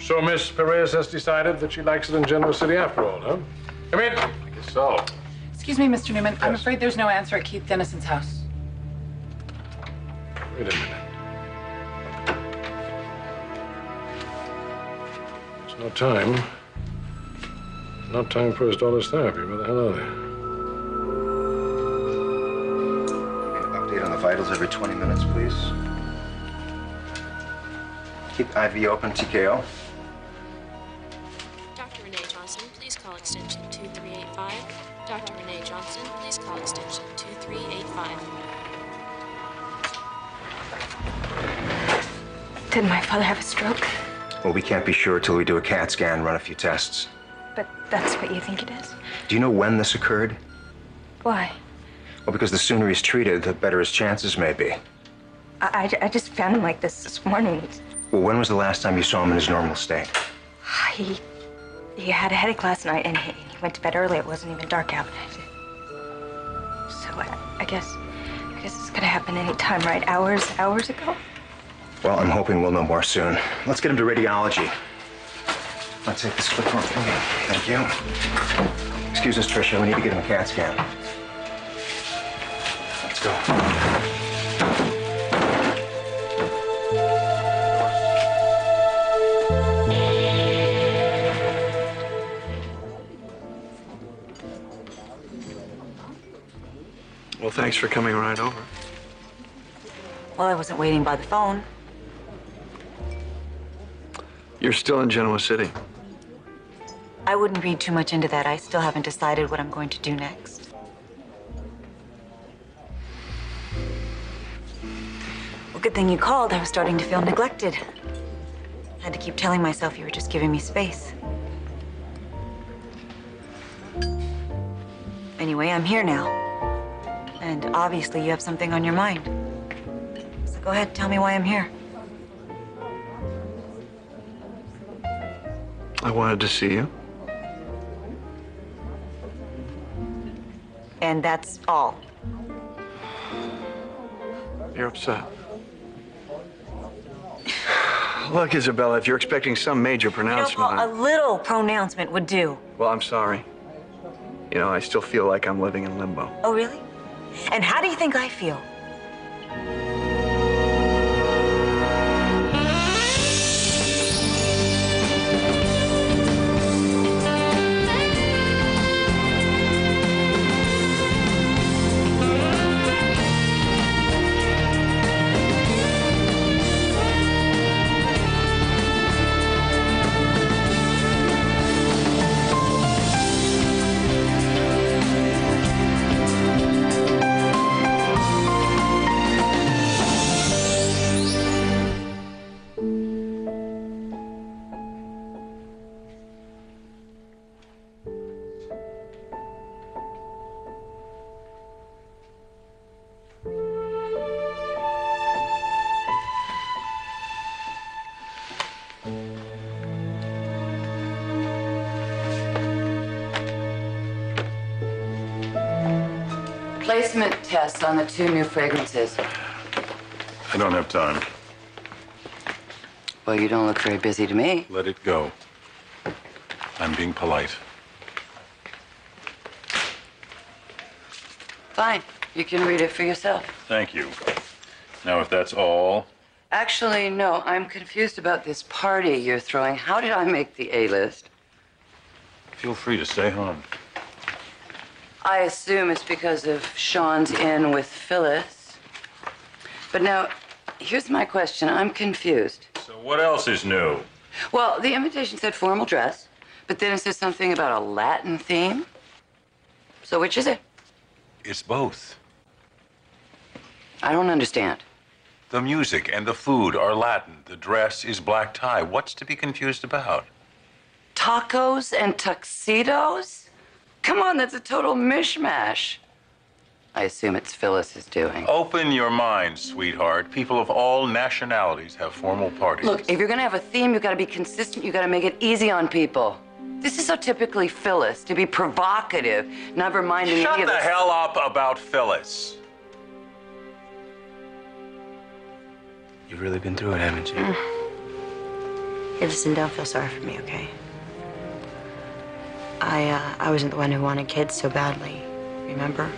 So Miss Perez has decided that she likes it in Genoa City after all, huh? Come in. I guess so. Excuse me, Mr. Newman. Yes. I'm afraid there's no answer at Keith Dennison's house. Wait a minute. It's not time. Not time for his daughter's therapy. Where the hell are they? Update on the vitals every 20 minutes, please. Keep IV open, TKO. Dr. Renee Johnson, please call extension 2385. Dr. Renee Johnson, please call extension 2385. Did my father have a stroke? Well, we can't be sure till we do a CAT scan, run a few tests. But that's what you think it is? Do you know when this occurred? Why? Well, because the sooner he's treated, the better his chances may be. I just found him like this morning. Well, when was the last time you saw him in his normal state? He had a headache last night and he went to bed early. It wasn't even dark out. So I guess this could have happened any time, right? Hours ago? Well, I'm hoping we'll know more soon. Let's get him to radiology. I'll take this clip off. Thank you. Excuse us, Tricia. We need to get him a CAT scan. Let's go. Well, thanks for coming right over. Well, I wasn't waiting by the phone. You're still in Genoa City. I wouldn't read too much into that. I still haven't decided what I'm going to do next. Well, good thing you called. I was starting to feel neglected. Had to keep telling myself you were just giving me space. Anyway, I'm here now. And obviously you have something on your mind. So go ahead, tell me why I'm here. I wanted to see you. And that's all. You're upset. Look, Isabella, if you're expecting some major pronouncement... Paul, a little pronouncement would do. Well, I'm sorry. You know, I still feel like I'm living in limbo. Oh, really? And how do you think I feel? Placement tests on the 2 new fragrances. I don't have time. Well, you don't look very busy to me. Let it go. I'm being polite. Fine. You can read it for yourself. Thank you. Now, if that's all... Actually, no. I'm confused about this party you're throwing. How did I make the A-list? Feel free to stay home. I assume it's because of Sean's in with Phyllis. But now, here's my question. I'm confused. So what else is new? Well, the invitation said formal dress, but then it says something about a Latin theme. So which is it? It's both. I don't understand. The music and the food are Latin. The dress is black tie. What's to be confused about? Tacos and tuxedos? Come on, that's a total mishmash. I assume it's Phyllis's doing. Open your mind, sweetheart. People of all nationalities have formal parties. Look, if you're gonna have a theme, you gotta be consistent. You gotta make it easy on people. This is so typically Phyllis, to be provocative, never minding Shut any of the this. hell up about Phyllis. You've really been through it, haven't you? Hey, listen, don't feel sorry for me, okay? I wasn't the one who wanted kids so badly, remember?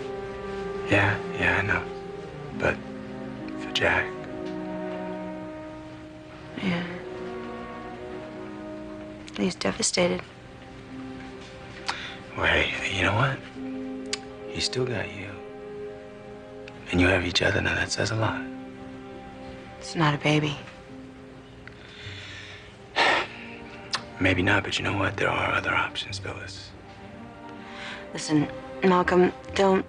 Yeah, I know. But for Jack. Yeah. He's devastated. Well, hey, you know what? He still got you. And you have each other now. That says a lot. It's not a baby. Maybe not, but you know what? There are other options, Phyllis. Listen, Malcolm, don't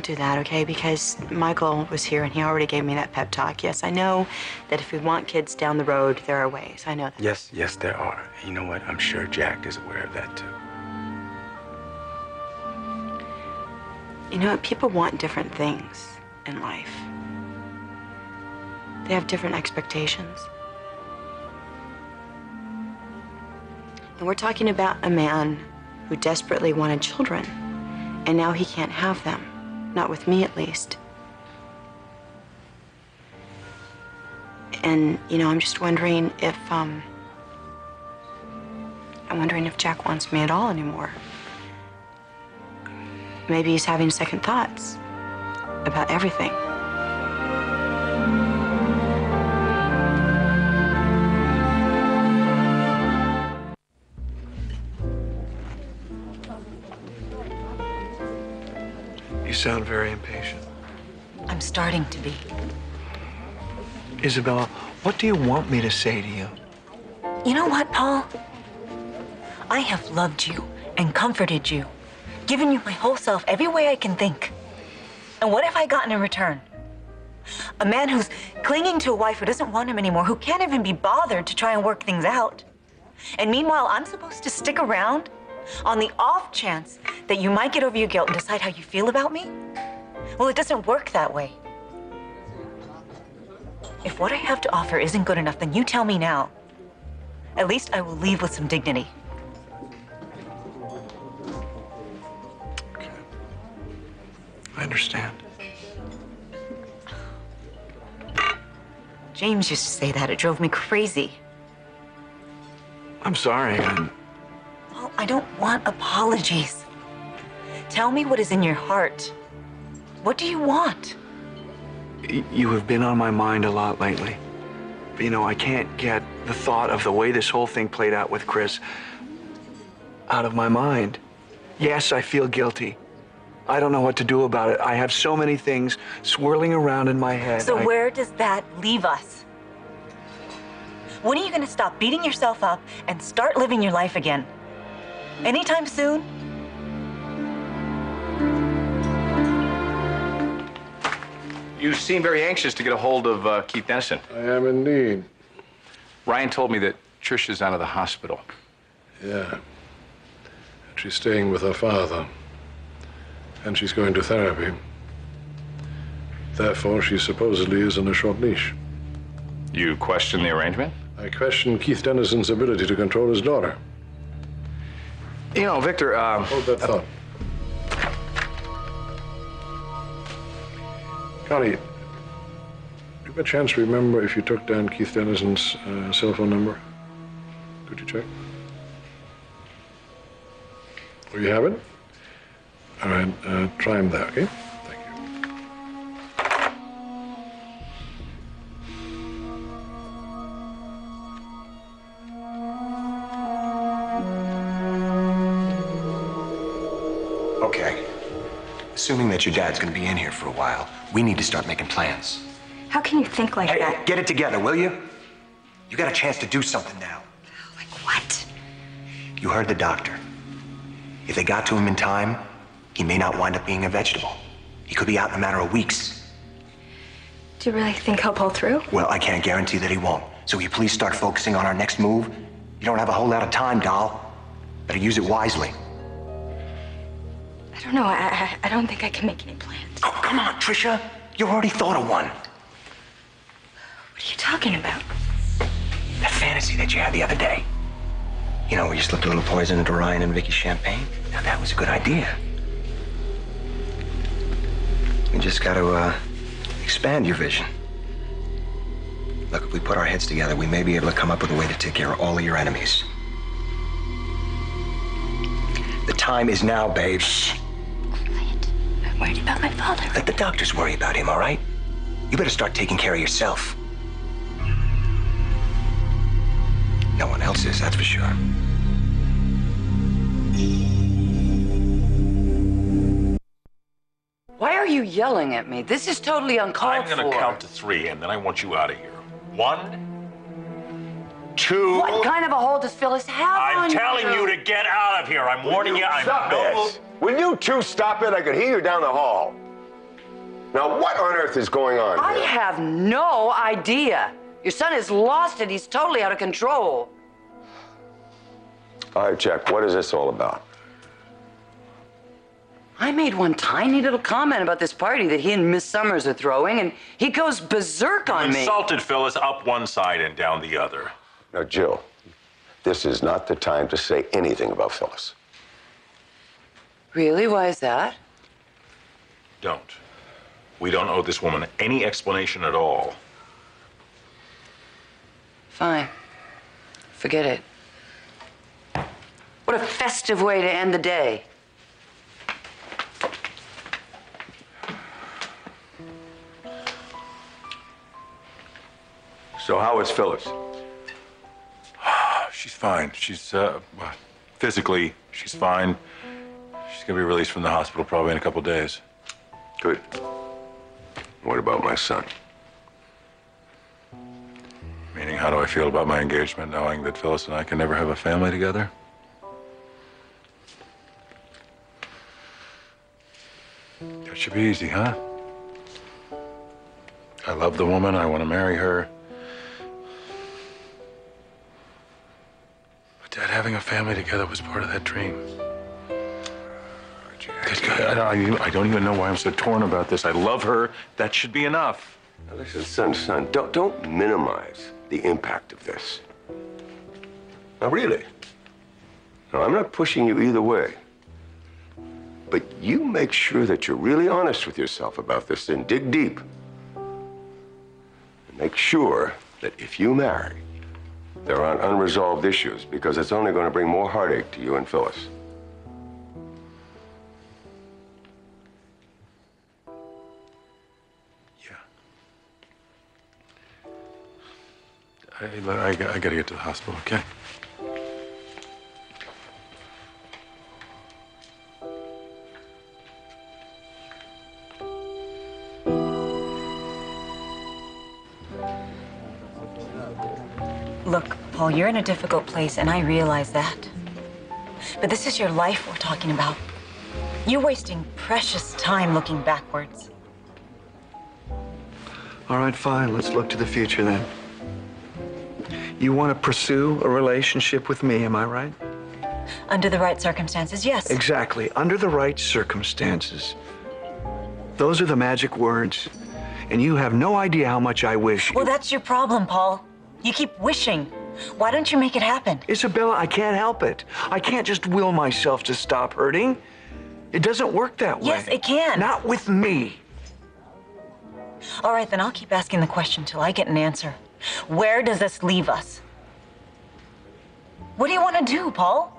do that, okay? Because Michael was here and he already gave me that pep talk. Yes, I know that if we want kids down the road, there are ways. I know that. Yes, there are. And you know what? I'm sure Jack is aware of that, too. You know what? People want different things in life. They have different expectations. And we're talking about a man who desperately wanted children, and now he can't have them. Not with me, at least. And, you know, I'm just wondering if, I'm wondering if Jack wants me at all anymore. Maybe he's having second thoughts about everything. You sound very impatient. I'm starting to be. Isabella, what do you want me to say to you? You know what, Paul? I have loved you and comforted you, given you my whole self every way I can think. And what have I gotten in return? A man who's clinging to a wife who doesn't want him anymore, who can't even be bothered to try and work things out. And meanwhile, I'm supposed to stick around on the off chance that you might get over your guilt and decide how you feel about me? Well, it doesn't work that way. If what I have to offer isn't good enough, then you tell me now. At least I will leave with some dignity. Okay. I understand. James used to say that. It drove me crazy. I'm sorry. Well, I don't want apologies. Tell me what is in your heart. What do you want? You have been on my mind a lot lately. But, you know, I can't get the thought of the way this whole thing played out with Chris out of my mind. Yes, I feel guilty. I don't know what to do about it. I have so many things swirling around in my head. So where does that leave us? When are you going to stop beating yourself up and start living your life again? Anytime soon? You seem very anxious to get a hold of Keith Dennison. I am indeed. Ryan told me that Trisha's out of the hospital. Yeah. And she's staying with her father. And she's going to therapy. Therefore, she supposedly is on a short leash. You question the arrangement? I question Keith Dennison's ability to control his daughter. You know, Victor, Hold that thought. Connie, do you by chance remember if you took down Keith Dennison's cell phone number? Could you check? Oh, you have it? All right, try him there, okay? Thank you. Okay. Assuming that your dad's gonna be in here for a while, we need to start making plans. How can you think like Hey, that? get it together, will you? You got a chance to do something now. Like what? You heard the doctor. If they got to him in time, he may not wind up being a vegetable. He could be out in a matter of weeks. Do you really think he'll pull through? Well, I can't guarantee that he won't. So will you please start focusing on our next move? You don't have a whole lot of time, doll. Better use it wisely. I don't know. I don't think I can make any plans. Oh, come on, Trisha. You already thought of one. What are you talking about? That fantasy that you had the other day. You know, where you slipped a little poison into Ryan and Vicky's champagne? Now, that was a good idea. You just got to expand your vision. Look, if we put our heads together, we may be able to come up with a way to take care of all of your enemies. The time is now, babe. Shh. Quiet. I'm worried about my father. Let the doctors worry about him, all right? You better start taking care of yourself. No one else is, that's for sure. Why are you yelling at me? This is totally uncalled for. I'm gonna count to 3, and then I want you out of here. 1, 2. What kind of a hold does Phyllis have on I'm telling you to get out of here. I'm warning you. Stop it! Will you two stop it? I could hear you down the hall. Now, what on earth is going on I here? have no idea. Your son is lost and he's totally out of control. All right, Jack, what is this all about? I made one tiny little comment about this party that he and Miss Summers are throwing, and he goes berserk on me. Insulted Phyllis up one side and down the other. Now, Jill, this is not the time to say anything about Phyllis. Really? Why is that? Don't. We don't owe this woman any explanation at all. Fine. Forget it. What a festive way to end the day. So how is Phyllis? She's fine. She's, physically, she's fine. She's gonna be released from the hospital probably in a couple days. Good. What about my son? Meaning, how do I feel about my engagement, knowing that Phyllis and I can never have a family together? That should be easy, huh? I love the woman. I want to marry her. But Dad, having a family together was part of that dream. I don't even know why I'm so torn about this. I love her. That should be enough. Now listen, son, don't minimize the impact of this. Now, really. Now, I'm not pushing you either way. But you make sure that you're really honest with yourself about this and dig deep. And make sure that if you marry, there aren't unresolved issues, because it's only going to bring more heartache to you and Phyllis. I gotta get to the hospital, okay? Look, Paul, you're in a difficult place, and I realize that. But this is your life we're talking about. You're wasting precious time looking backwards. All right, fine. Let's look to the future then. You want to pursue a relationship with me, am I right? Under the right circumstances, yes. Exactly. Under the right circumstances. Those are the magic words. And you have no idea how much I wish you... Well, that's your problem, Paul. You keep wishing. Why don't you make it happen? Isabella, I can't help it. I can't just will myself to stop hurting. It doesn't work that way. Yes, it can. Not with me. All right, then I'll keep asking the question till I get an answer. Where does this leave us? What do you want to do, Paul?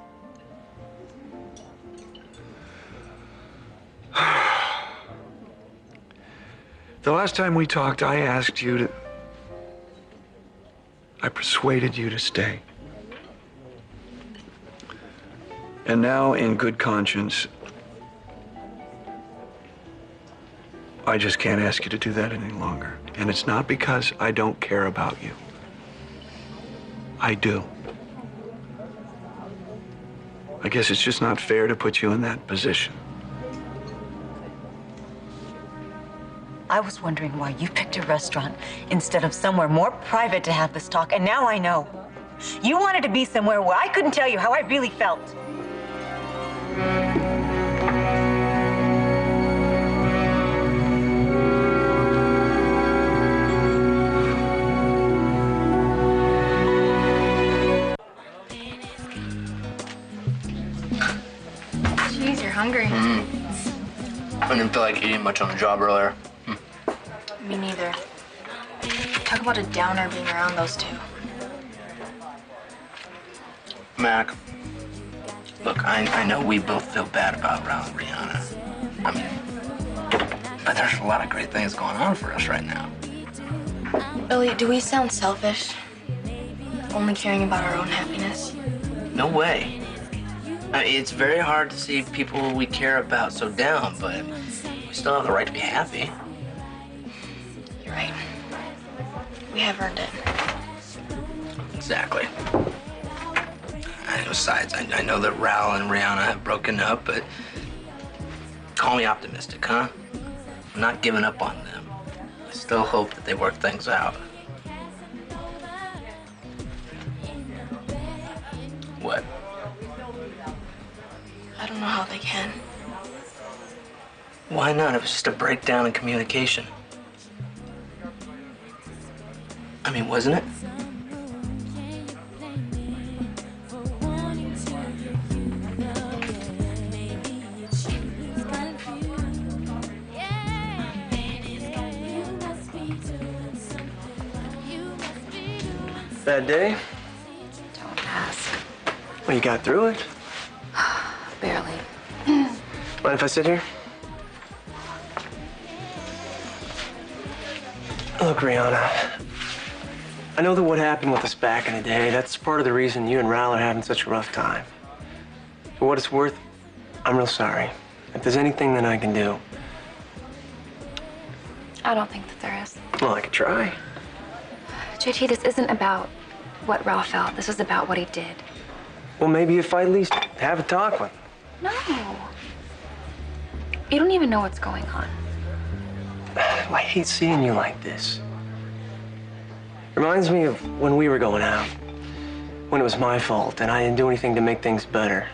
The last time we talked, I asked you to... I persuaded you to stay. And now, in good conscience, I just can't ask you to do that any longer. And it's not because I don't care about you. I do. I guess it's just not fair to put you in that position. I was wondering why you picked a restaurant instead of somewhere more private to have this talk, and now I know. You wanted to be somewhere where I couldn't tell you how I really felt. Jeez, you're hungry. I didn't feel like eating much on the job earlier. Me neither. Talk about a downer being around those two. Mac, look, I know we both feel bad about Raul and Rihanna. I mean, but there's a lot of great things going on for us right now. Billy, do we sound selfish? Only caring about our own happiness? No way. I mean, it's very hard to see people we care about so down, but we still have the right to be happy. You're right. We have earned it. Exactly. And besides, I know that Raul and Rihanna have broken up, but call me optimistic, huh? I'm not giving up on them. I still hope that they work things out. What? I don't know how they can. Why not? It was just a breakdown in communication. I mean, wasn't it? Bad day? Don't ask. Well, you got through it. Barely. Mind if I sit here? Look, Rihanna, I know that what happened with us back in the day, that's part of the reason you and Raul are having such a rough time. For what it's worth, I'm real sorry. If there's anything that I can do, I don't think that there is. well, I could try. JT, this isn't about what Raul felt. This is about what he did. Well, maybe if I at least have a talk with him. No. You don't even know what's going on. I hate seeing you like this. Reminds me of when we were going out. When it was my fault and I didn't do anything to make things better.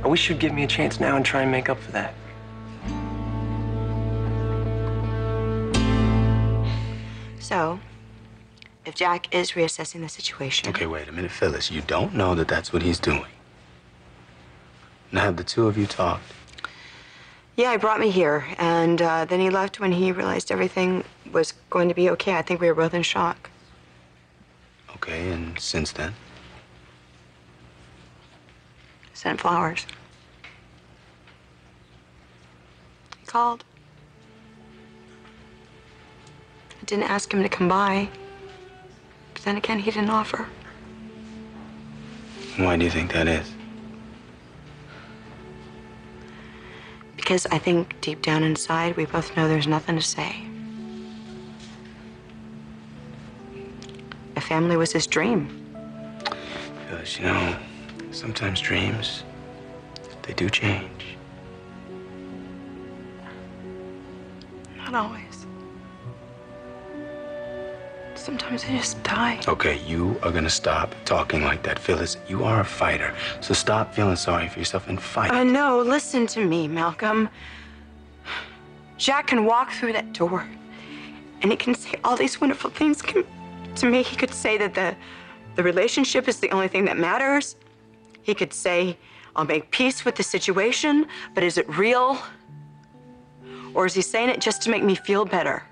I wish you'd give me a chance now and try and make up for that. So, if Jack is reassessing the situation... Okay, wait a minute, Phyllis. You don't know that that's what he's doing. Now, have the two of you talked? Yeah, he brought me here, and then he left when he realized everything was going to be okay. I think we were both in shock. Okay, and since then? Sent flowers. He called. I didn't ask him to come by. But then again, he didn't offer. Why do you think that is? Because I think deep down inside, we both know there's nothing to say. A family was his dream. Phyllis, you know, sometimes dreams, they do change. Not always. Sometimes they just die. Okay, you are gonna stop talking like that, Phyllis. You are a fighter, so stop feeling sorry for yourself and fight. I know. Listen to me, Malcolm. Jack can walk through that door, and he can say all these wonderful things to me. He could say that the relationship is the only thing that matters. He could say, I'll make peace with the situation, but is it real? Or is he saying it just to make me feel better?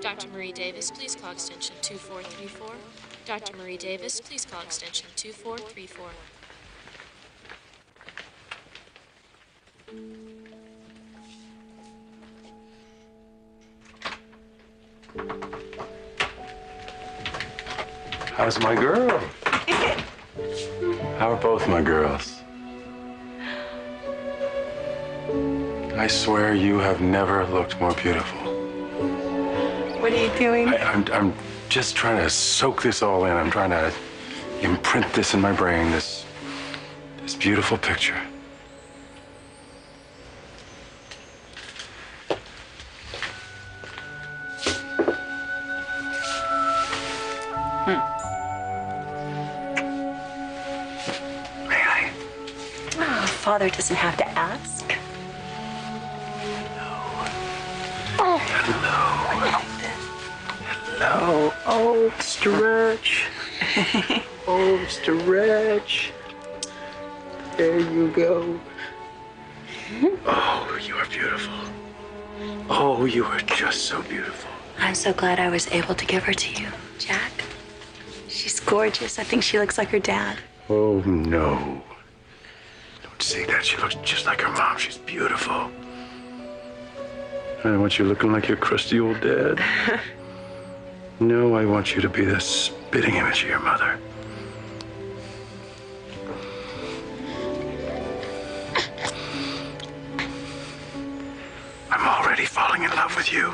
Dr. Marie Davis, please call extension 2434. Dr. Marie Davis, please call extension 2434. How's my girl? How are both my girls? I swear you have never looked more beautiful. What are you doing? I'm just trying to soak this all in. I'm trying to imprint this in my brain, this beautiful picture. Father doesn't have to ask. Hello. Hello. Oh, stretch. Oh, stretch. There you go. Oh, you are beautiful. Oh, you are just so beautiful. I'm so glad I was able to give her to you, Jack. She's gorgeous. I think she looks like her dad. Oh, no. Don't say that. She looks just like her mom. She's beautiful. I don't want you looking like your crusty old dad. No, I want you to be the spitting image of your mother. I'm already falling in love with you.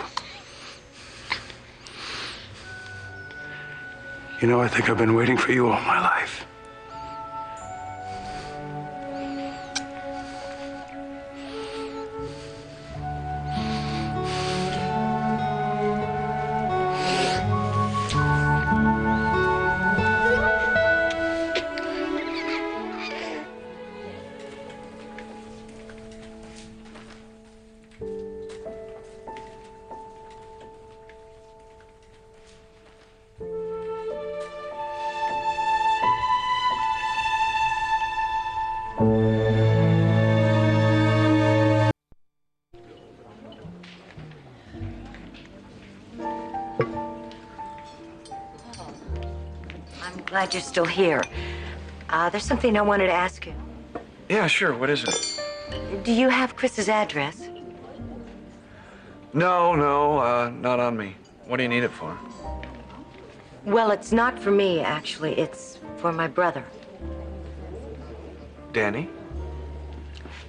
You know, I think I've been waiting for you all my life. I'm glad you're still here. There's something I wanted to ask you. Yeah, sure. What is it? Do you have Chris's address? No, not on me. What do you need it for? Well, it's not for me, actually. It's for my brother. Danny?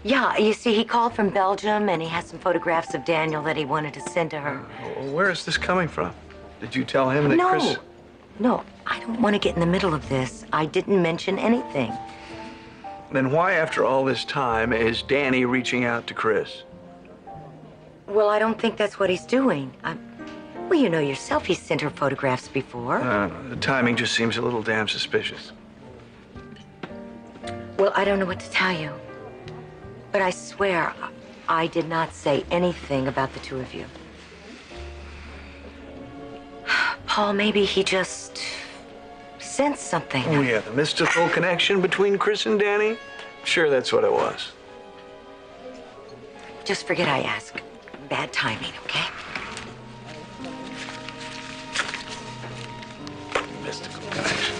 Yeah, you see, he called from Belgium, and he has some photographs of Daniel that he wanted to send to her. Where is this coming from? Did you tell him that No. Chris... No, I don't want to get in the middle of this. I didn't mention anything. Then why, after all this time, is Danny reaching out to Chris? Well, I don't think that's what he's doing. Well, you know yourself, he's sent her photographs before. The timing just seems a little damn suspicious. Well, I don't know what to tell you. But I swear, I did not say anything about the two of you. Paul, maybe he just sensed something. Oh, yeah, the mystical connection between Chris and Danny? Sure, that's what it was. Just forget I asked. Bad timing, okay? Mystical connection.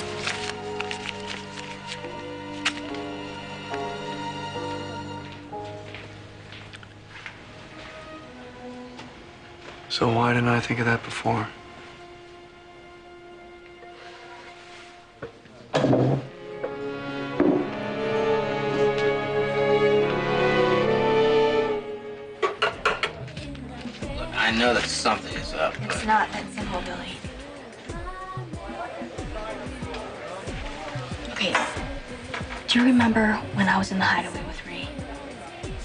So why didn't I think of that before? I know that something is up, It's but not that simple, Billy. Okay, do you remember when I was in the hideaway with Ree?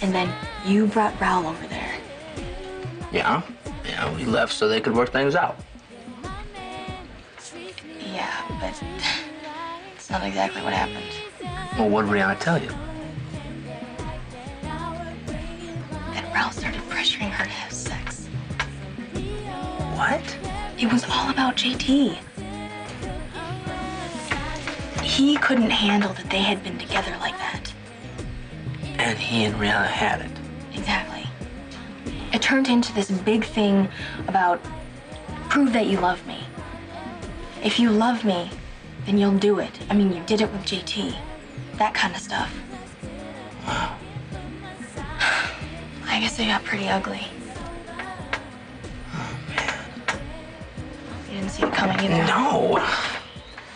And then you brought Raoul over there. yeah, we left so they could work things out. Yeah, but it's not exactly what happened. Well, what did Rihanna tell you? That Raoul started pressuring her to have sex. What? It was all about JT. He couldn't handle that they had been together like that. And he and Rihanna had it. Exactly. It turned into this big thing about prove that you love me. If you love me, then you'll do it. I mean, you did it with JT. That kind of stuff. Wow. I guess it got pretty ugly. Oh, man. You didn't see it coming either.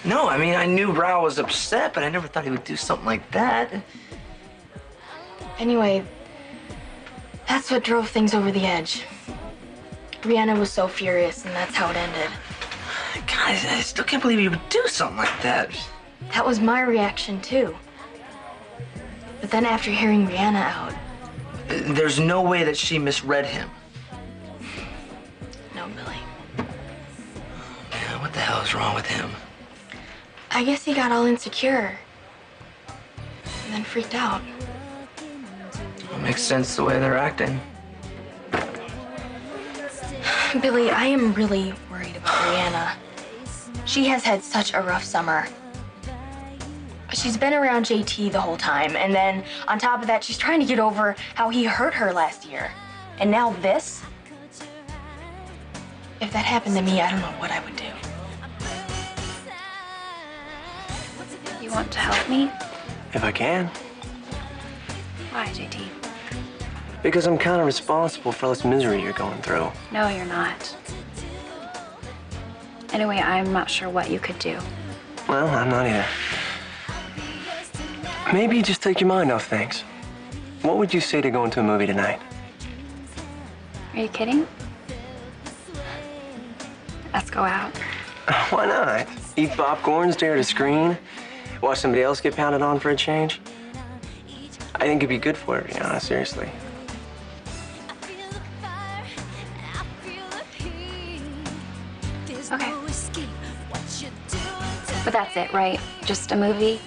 No, I mean, I knew Rao was upset, but I never thought he would do something like that. Anyway, that's what drove things over the edge. Rihanna was so furious, and that's how it ended. God, I still can't believe he would do something like that. That was my reaction, too. But then after hearing Rihanna out... There's no way that she misread him. No, Billy. Man, what the hell is wrong with him? I guess he got all insecure. And then freaked out. It makes sense the way they're acting. Billy, I am really worried about Brianna. She has had such a rough summer. She's been around JT the whole time, and then on top of that, she's trying to get over how he hurt her last year. And now this? If that happened to me, I don't know what I would do. You want to help me? If I can. Why, JT? Because I'm kind of responsible for all this misery you're going through. No, you're not. Anyway, I'm not sure what you could do. Well, I'm not either. Maybe just take your mind off things. What would you say to going to a movie tonight? Are you kidding? Let's go out. Why not? Eat popcorn, stare at a screen, watch somebody else get pounded on for a change. I think it'd be good for her, to be honest, seriously. Okay. But that's it, right? Just a movie?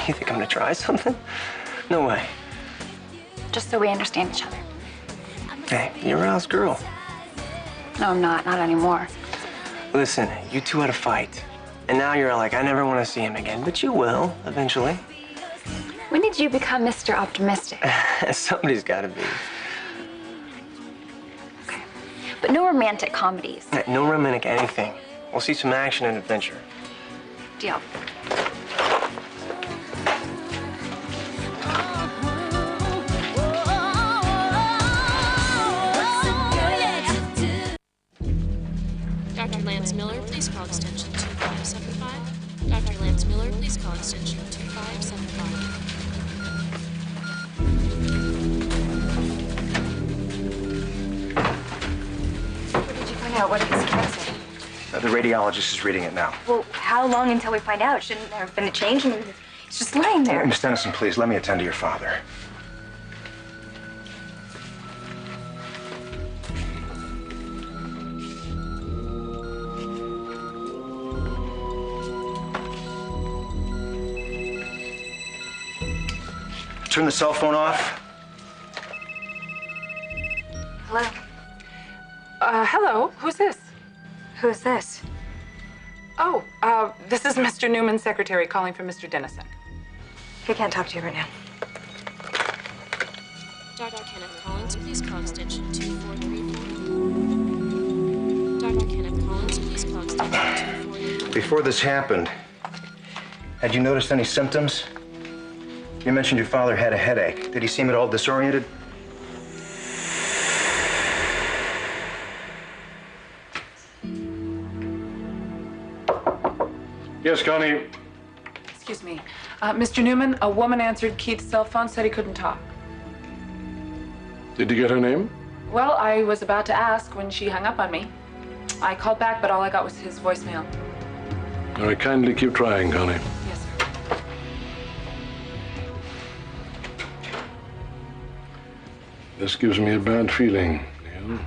You think I'm gonna try something? No way. Just so we understand each other. Hey, you're a house girl. No, I'm not. Not anymore. Listen, you two had a fight. And now you're like, I never want to see him again. But you will, eventually. When did you become Mr. Optimistic? Somebody's gotta be. Okay. But no romantic comedies. No romantic anything. We'll see some action and adventure. Deal. Dr. Lance Miller, please call extension 2575. Dr. Lance Miller, please call extension 2575. What did you find out? What did the scan say? The radiologist is reading it now. Well, how long until we find out? Shouldn't there have been a change? I mean, it's just lying there. Miss Dennison, please, let me attend to your father. Turn the cell phone off. Hello? Hello. Who's this? Who's this? Oh, this is Mr. Newman's secretary calling for Mr. Dennison. He can't talk to you right now. Dr. Kenneth Collins, please call extension 2434. Dr. Kenneth Collins, please call extension 2434. Before this happened, had you noticed any symptoms? You mentioned your father had a headache. Did he seem at all disoriented? Yes, Connie. Excuse me. Mr. Newman, a woman answered Keith's cell phone, said he couldn't talk. Did you get her name? Well, I was about to ask when she hung up on me. I called back, but all I got was his voicemail. All right, kindly keep trying, Connie. Yes, sir. This gives me a bad feeling, Neil.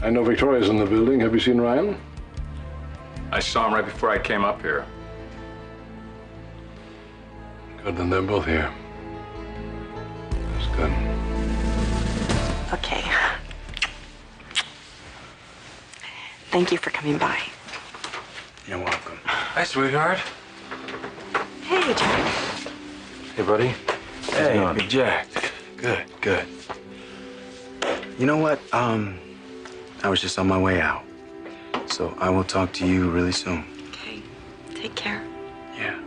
I know Victoria's in the building. Have you seen Ryan? I saw him right before I came up here. Good, then they're both here. That's good. Okay. Thank you for coming by. You're welcome. Hi, sweetheart. Hey, Jack. Hey, buddy. Hey, Big Jack. Good, good. You know what? I was just on my way out. So I will talk to you really soon. Okay. Take care. Yeah.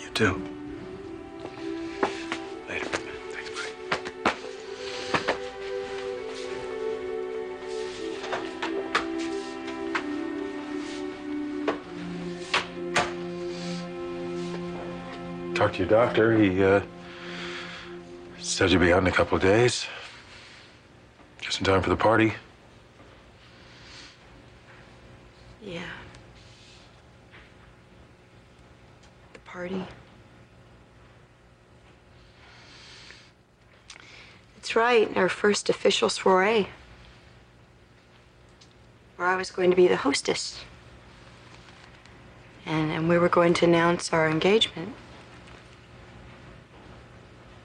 You too. Later. Thanks, buddy. Talked to your doctor. He said you'll be out in a couple of days. Just in time for the party. Yeah. The party. That's right, our first official soiree. Where I was going to be the hostess. And we were going to announce our engagement.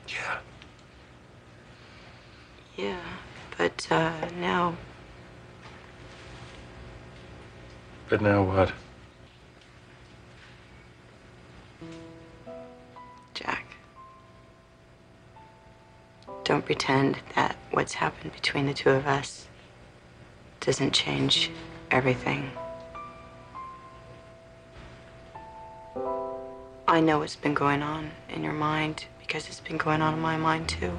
Yeah. Yeah, but But now, But now what? Jack, don't pretend that what's happened between the two of us doesn't change everything. I know what's been going on in your mind because it's been going on in my mind too.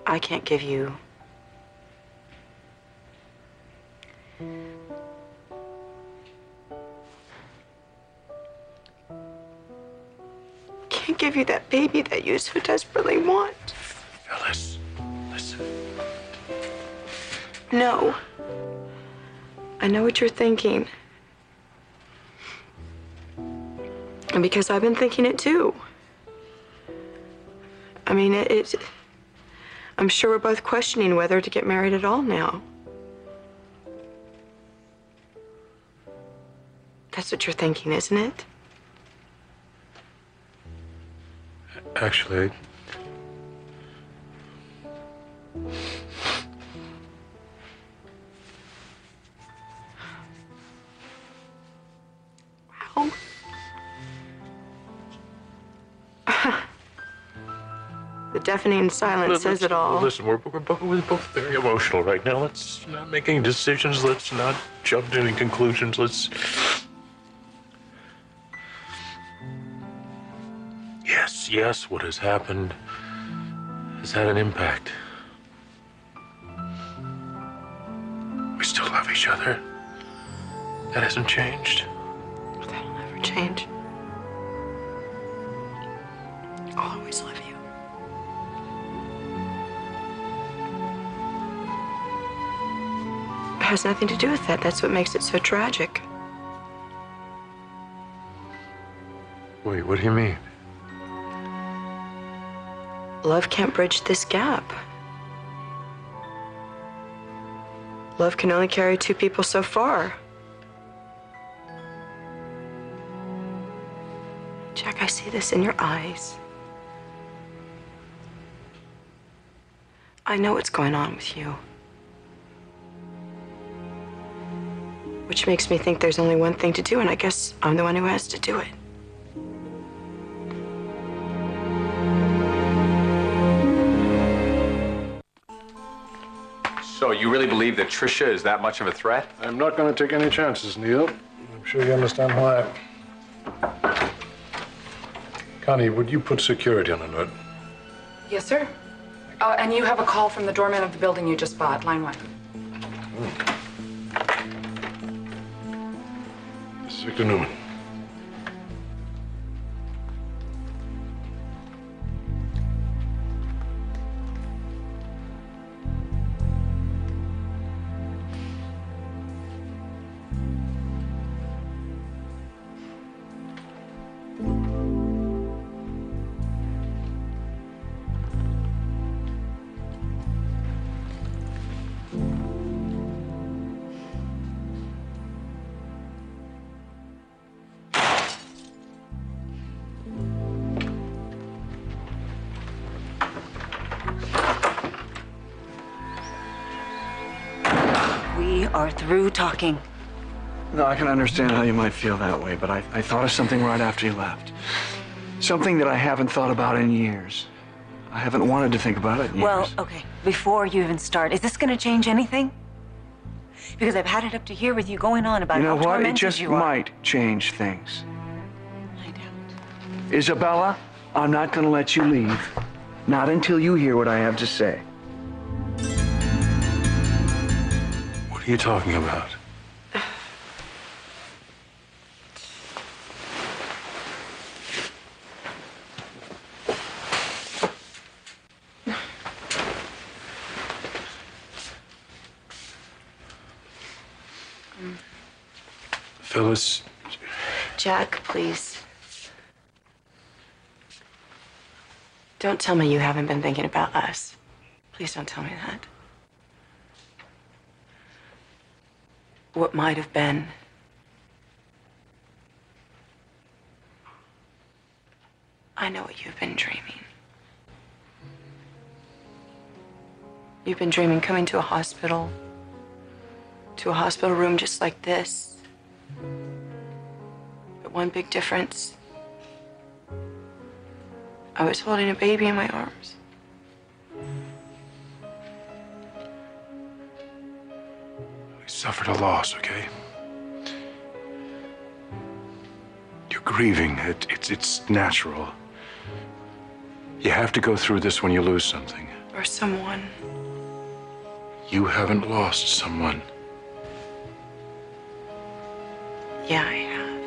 I can't give you that baby that you so desperately want. Phyllis, listen. No. I know what you're thinking. And because I've been thinking it too. I mean, I'm sure we're both questioning whether to get married at all now. That's what you're thinking, isn't it? Actually, Wow. The deafening silence says it all. Listen, we're both very emotional right now. Let's not make any decisions. Let's not jump to any conclusions. Let's. Yes, what has happened has had an impact. We still love each other. That hasn't changed. That'll never change. I'll always love you. It has nothing to do with that. That's what makes it so tragic. Wait, what do you mean? Love can't bridge this gap. Love can only carry two people so far. Jack, I see this in your eyes. I know what's going on with you. Which makes me think there's only one thing to do, and I guess I'm the one who has to do it. So you really believe that Tricia is that much of a threat? I'm not going to take any chances, Neil. I'm sure you understand why. Connie, would you put security on alert? Yes, sir. And you have a call from the doorman of the building you just bought, line 1. This is Victor Newman. We are through talking. No, I can understand how you might feel that way, but I thought of something right after you left. Something that I haven't thought about in years. I haven't wanted to think about it in Well, years. okay, before you even start, is this gonna change anything? Because I've had it up to here with you going on about You know how what? It tormented just you are. might change things. I doubt. Isabella, I'm not gonna let you leave. Not until you hear what I have to say. What are you talking about? Phyllis, Jack, please. Don't tell me you haven't been thinking about us. Please don't tell me that. What might have been. I know what you've been dreaming. You've been dreaming coming to a hospital room just like this. But one big difference. I was holding a baby in my arms. We suffered a loss, okay? You're grieving. It's natural. You have to go through this when you lose something. Or someone. You haven't lost someone. Yeah, I have.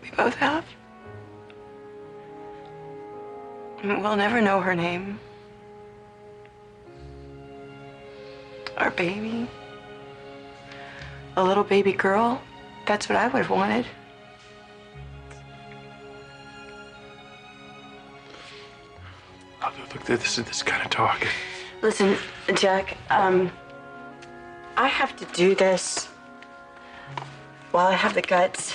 We both have. We'll never know her name. Our baby. A little baby girl. That's what I would have wanted. Oh, look, this kind of talk. Listen, Jack, I have to do this while I have the guts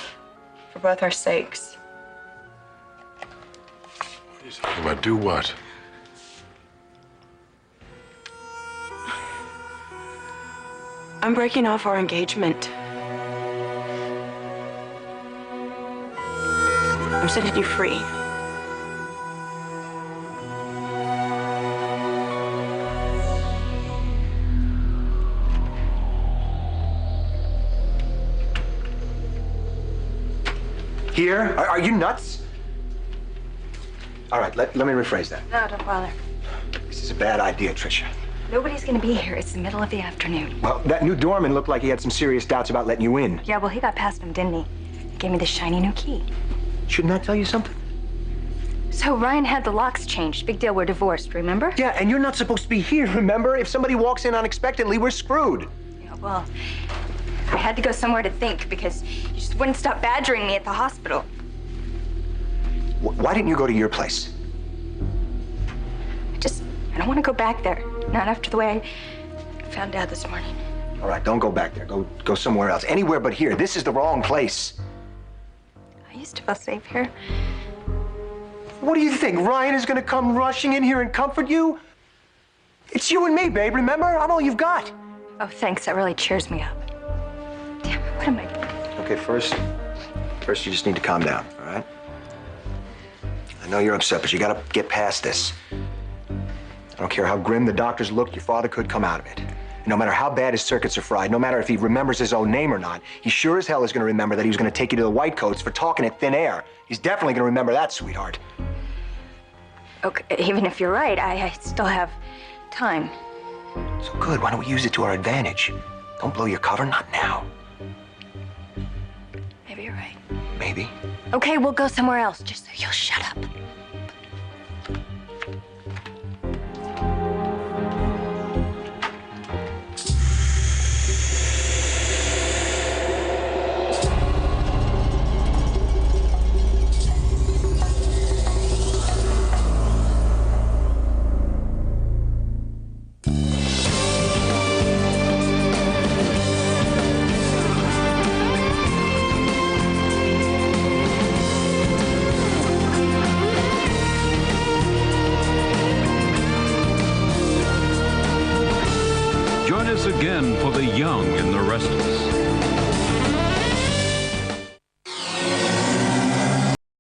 for both our sakes. What, do what? I'm breaking off our engagement. I'm setting you free. Here? Are you nuts? All right, let me rephrase that. No, don't bother. This is a bad idea, Tricia. Nobody's gonna be here. It's the middle of the afternoon. Well, that new doorman looked like he had some serious doubts about letting you in. Yeah, well, he got past him, didn't he? He gave me this shiny new key. Shouldn't that tell you something? So Ryan had the locks changed. Big deal, we're divorced, remember? Yeah, and you're not supposed to be here, remember? If somebody walks in unexpectedly, we're screwed. Yeah, well, I had to go somewhere to think because you just wouldn't stop badgering me at the hospital. Why didn't you go to your place? I don't want to go back there. Not after the way I found Dad this morning. All right, don't go back there. Go somewhere else. Anywhere but here. This is the wrong place. I used to feel safe here. What do you think? Ryan is gonna come rushing in here and comfort you? It's you and me, babe, remember? I'm all you've got. Oh, thanks. That really cheers me up. Damn it, what am I doing? Okay, first you just need to calm down, all right? I know you're upset, but you gotta get past this. I don't care how grim the doctors look, your father could come out of it. And no matter how bad his circuits are fried, no matter if he remembers his own name or not, he sure as hell is gonna remember that he was gonna take you to the White Coats for talking at thin air. He's definitely gonna remember that, sweetheart. Okay, even if you're right, I still have time. So good, why don't we use it to our advantage? Don't blow your cover, not now. Maybe you're right. Maybe. Okay, we'll go somewhere else, just so you'll shut up. Join us again for The Young and the Restless.